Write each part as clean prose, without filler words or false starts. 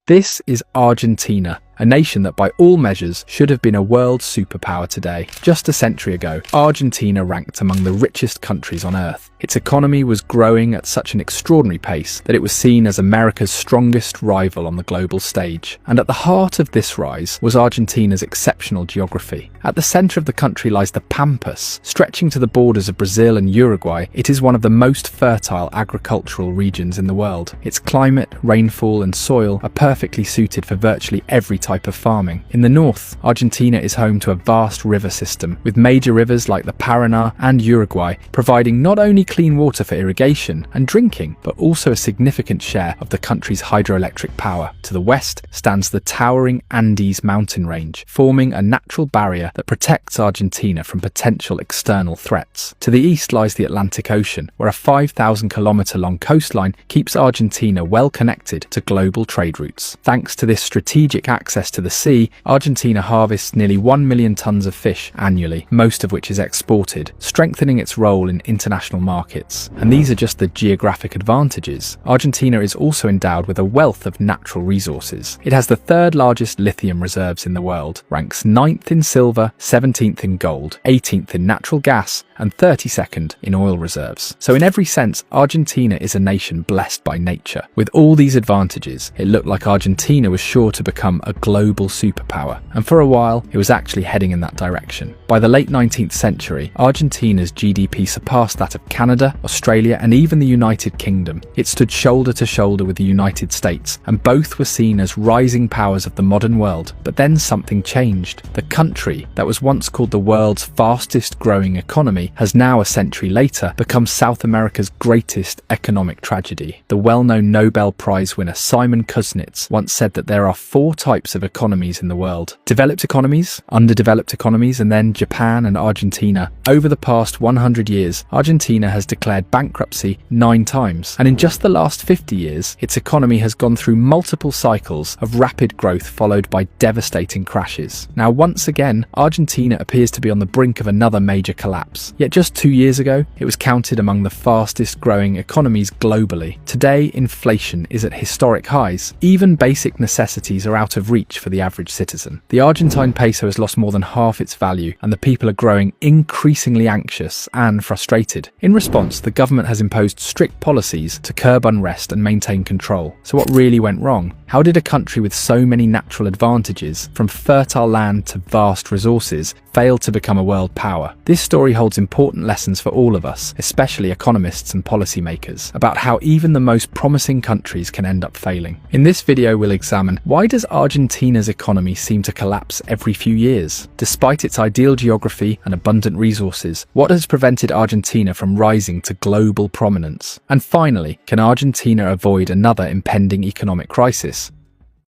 This is Argentina, a nation that by all measures should have been a world superpower today. Just a century ago, Argentina ranked among the richest countries on earth. Its economy was growing at such an extraordinary pace that it was seen as America's strongest rival on the global stage. And at the heart of this rise was Argentina's exceptional geography. At the center of the country lies the Pampas. Stretching to the borders of Brazil and Uruguay, it is one of the most fertile agricultural regions in the world. Its climate, rainfall and soil are perfectly suited for virtually every type of farming. In the north, Argentina is home to a vast river system, with major rivers like the Paraná and Uruguay providing not only clean water for irrigation and drinking, but also a significant share of the country's hydroelectric power. To the west stands the towering Andes mountain range, forming a natural barrier that protects Argentina from potential external threats. To the east lies the Atlantic Ocean, where a 5,000-kilometer-long coastline keeps Argentina well connected to global trade routes. Thanks to this strategic access to the sea, Argentina harvests nearly 1 million tons of fish annually, most of which is exported, strengthening its role in international markets. And these are just the geographic advantages. Argentina is also endowed with a wealth of natural resources. It has the third largest lithium reserves in the world, ranks 9th in silver, 17th in gold, 18th in natural gas, and 32nd in oil reserves. So in every sense, Argentina is a nation blessed by nature. With all these advantages, it looked like Argentina was sure to become a global superpower, and for a while it was actually heading in that direction. By the late 19th century, Argentina's GDP surpassed that of Canada, Australia and even the United Kingdom. It stood shoulder to shoulder with the United States, and both were seen as rising powers of the modern world. But then something changed. The country that was once called the world's fastest growing economy has now, a century later, become South America's greatest economic tragedy. The well-known Nobel Prize winner Simon Kuznets once said that there are 4 types of economies in the world: developed economies, underdeveloped economies, and then Japan and Argentina. Over the past 100 years, Argentina has declared bankruptcy 9 times, and in just the last 50 years, its economy has gone through multiple cycles of rapid growth followed by devastating crashes. Now, once again, Argentina appears to be on the brink of another major collapse. Yet just 2 years ago, it was counted among the fastest growing economies globally. Today, inflation is at historic highs. Even basic necessities are out of reach for the average citizen. The Argentine peso has lost more than half its value, and the people are growing increasingly anxious and frustrated. In response, the government has imposed strict policies to curb unrest and maintain control. So what really went wrong? How did a country with so many natural advantages, from fertile land to vast resources, fail to become a world power? This story holds important lessons for all of us, especially economists and policymakers, about how even the most promising countries can end up failing. In this video, we'll examine, why does Argentina's economy seem to collapse every few years? Despite its ideal geography and abundant resources, what has prevented Argentina from rising to global prominence? And finally, can Argentina avoid another impending economic crisis?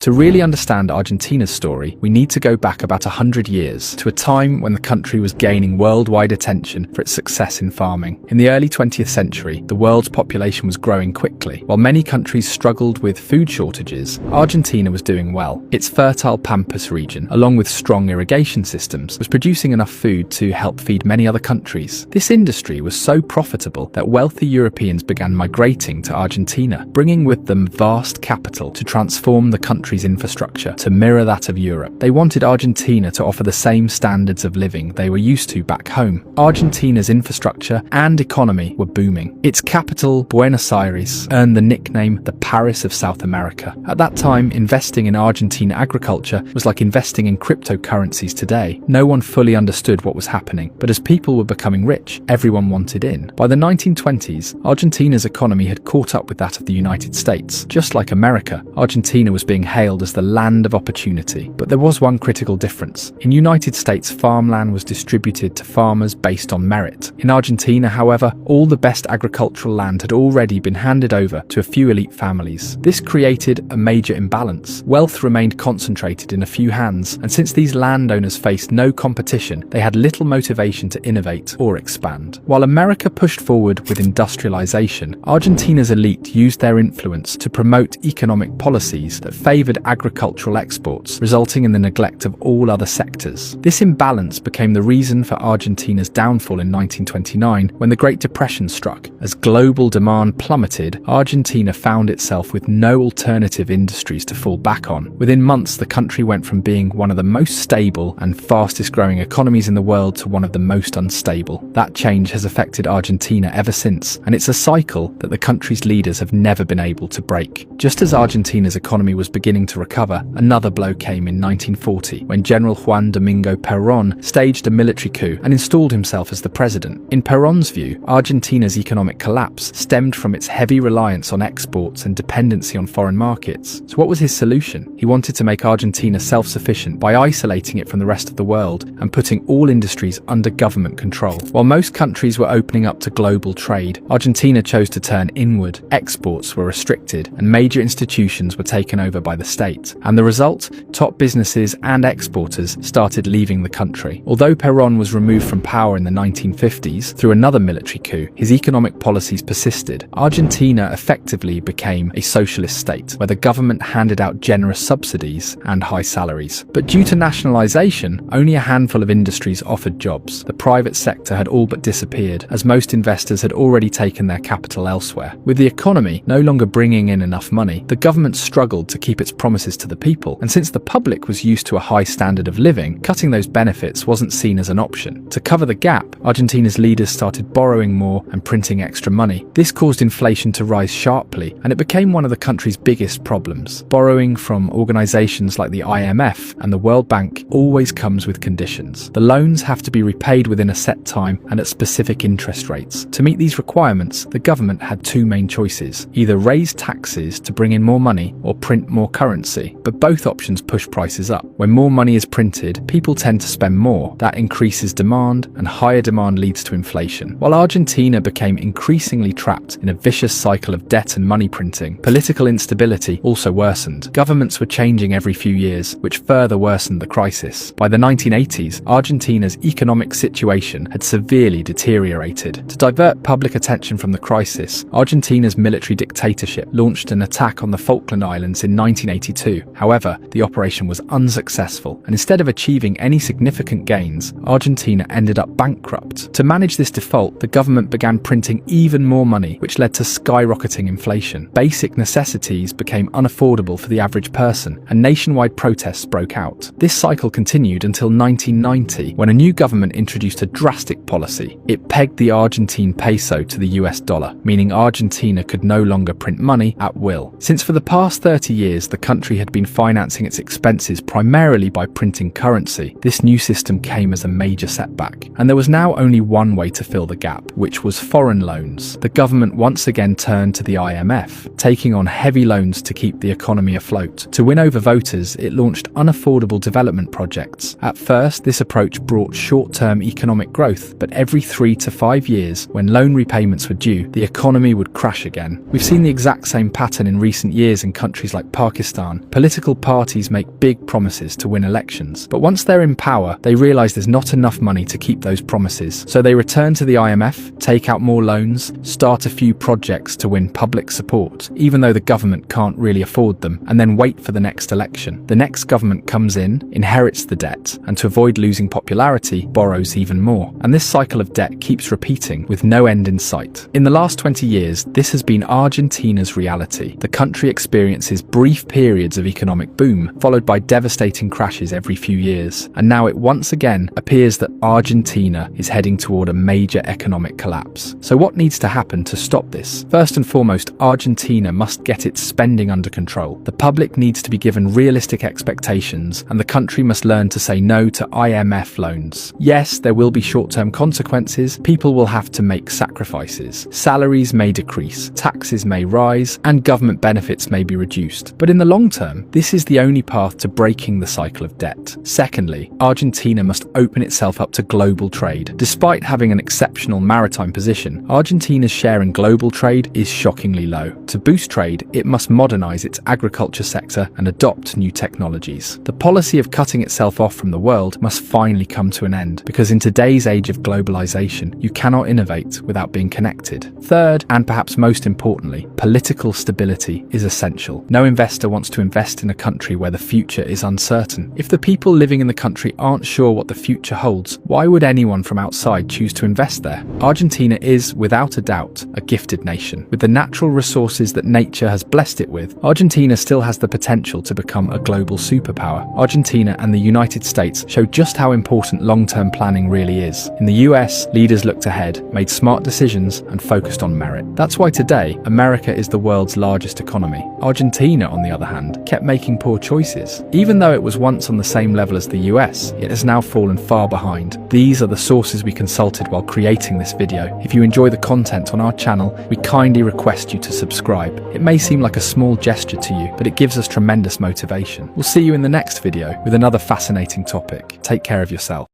To really understand Argentina's story, we need to go back about 100 years, to a time when the country was gaining worldwide attention for its success in farming. In the early 20th century, the world's population was growing quickly. While many countries struggled with food shortages, Argentina was doing well. Its fertile Pampas region, along with strong irrigation systems, was producing enough food to help feed many other countries. This industry was so profitable that wealthy Europeans began migrating to Argentina, bringing with them vast capital to transform the country's infrastructure to mirror that of Europe. They wanted Argentina to offer the same standards of living they were used to back home. Argentina's infrastructure and economy were booming. Its capital, Buenos Aires, earned the nickname the Paris of South America. At that time, investing in Argentine agriculture was like investing in cryptocurrencies today. No one fully understood what was happening, but as people were becoming rich, everyone wanted in. By the 1920s, Argentina's economy had caught up with that of the United States. Just like America, Argentina was being hailed as the land of opportunity. But there was one critical difference. In United States, farmland was distributed to farmers based on merit. In Argentina, however, all the best agricultural land had already been handed over to a few elite families. This created a major imbalance. Wealth remained concentrated in a few hands, and since these landowners faced no competition, they had little motivation to innovate or expand. While America pushed forward with industrialization, Argentina's elite used their influence to promote economic policies that favored favoured agricultural exports, resulting in the neglect of all other sectors. This imbalance became the reason for Argentina's downfall in 1929 when the Great Depression struck. As global demand plummeted, Argentina found itself with no alternative industries to fall back on. Within months, the country went from being one of the most stable and fastest growing economies in the world to one of the most unstable. That change has affected Argentina ever since, and it's a cycle that the country's leaders have never been able to break. Just as Argentina's economy was beginning to recover, another blow came in 1940, when General Juan Domingo Perón staged a military coup and installed himself as the president. In Perón's view, Argentina's economic collapse stemmed from its heavy reliance on exports and dependency on foreign markets. So what was his solution? He wanted to make Argentina self-sufficient by isolating it from the rest of the world and putting all industries under government control. While most countries were opening up to global trade, Argentina chose to turn inward. Exports were restricted and major institutions were taken over by the state. And the result? Top businesses and exporters started leaving the country. Although Perón was removed from power in the 1950s through another military coup, his economic policies persisted. Argentina effectively became a socialist state, where the government handed out generous subsidies and high salaries. But due to nationalization, only a handful of industries offered jobs. The private sector had all but disappeared, as most investors had already taken their capital elsewhere. With the economy no longer bringing in enough money, the government struggled to keep its promises to the people, and since the public was used to a high standard of living, cutting those benefits wasn't seen as an option. To cover the gap, Argentina's leaders started borrowing more and printing extra money. This caused inflation to rise sharply, and it became one of the country's biggest problems. Borrowing from organizations like the IMF and the World Bank always comes with conditions. The loans have to be repaid within a set time and at specific interest rates. To meet these requirements, the government had two main choices: either raise taxes to bring in more money or print more currency. But both options push prices up. When more money is printed, people tend to spend more. That increases demand, and higher demand leads to inflation. While Argentina became increasingly trapped in a vicious cycle of debt and money printing, political instability also worsened. Governments were changing every few years, which further worsened the crisis. By the 1980s, Argentina's economic situation had severely deteriorated. To divert public attention from the crisis, Argentina's military dictatorship launched an attack on the Falkland Islands in 1982. However, the operation was unsuccessful, and instead of achieving any significant gains, Argentina ended up bankrupt. To manage this default, the government began printing even more money, which led to skyrocketing inflation. Basic necessities became unaffordable for the average person, and nationwide protests broke out. This cycle continued until 1990, when a new government introduced a drastic policy. It pegged the Argentine peso to the US dollar, meaning Argentina could no longer print money at will. Since for the past 30 years the country had been financing its expenses primarily by printing currency, this new system came as a major setback. And there was now only one way to fill the gap, which was foreign loans. The government once again turned to the IMF, taking on heavy loans to keep the economy afloat. To win over voters, it launched unaffordable development projects. At first, this approach brought short-term economic growth, but every 3 to 5 years, when loan repayments were due, the economy would crash again. We've seen the exact same pattern in recent years in countries like Pakistan. Political parties make big promises to win elections, but once they're in power, they realize there's not enough money to keep those promises. So they return to the IMF, take out more loans, start a few projects to win public support, even though the government can't really afford them, and then wait for the next election. The next government comes in, inherits the debt, and to avoid losing popularity, borrows even more. And this cycle of debt keeps repeating, with no end in sight. In the last 20 years, this has been Argentina's reality. The country experiences brief periods of economic boom, followed by devastating crashes every few years. And now it once again appears that Argentina is heading toward a major economic collapse. So what needs to happen to stop this? First and foremost, Argentina must get its spending under control. The public needs to be given realistic expectations, and the country must learn to say no to IMF loans. Yes, there will be short-term consequences. People will have to make sacrifices. Salaries may decrease, taxes may rise, and government benefits may be reduced. But in the long term, this is the only path to breaking the cycle of debt. Secondly, Argentina must open itself up to global trade. Despite having an exceptional maritime position, Argentina's share in global trade is shockingly low. To boost trade, it must modernize its agriculture sector and adopt new technologies. The policy of cutting itself off from the world must finally come to an end, because in today's age of globalization, you cannot innovate without being connected. Third, and perhaps most importantly, political stability is essential. No investor wants to invest in a country where the future is uncertain. If the people living in the country aren't sure what the future holds, why would anyone from outside choose to invest there? Argentina is, without a doubt, a gifted nation. With the natural resources that nature has blessed it with, Argentina still has the potential to become a global superpower. Argentina and the United States show just how important long-term planning really is. In the US, leaders looked ahead, made smart decisions, and focused on merit. That's why today, America is the world's largest economy. Argentina, on the other hand, kept making poor choices. Even though it was once on the same level as the US, it has now fallen far behind. These are the sources we consulted while creating this video. If you enjoy the content on our channel, we kindly request you to subscribe. It may seem like a small gesture to you, but it gives us tremendous motivation. We'll see you in the next video with another fascinating topic. Take care of yourself.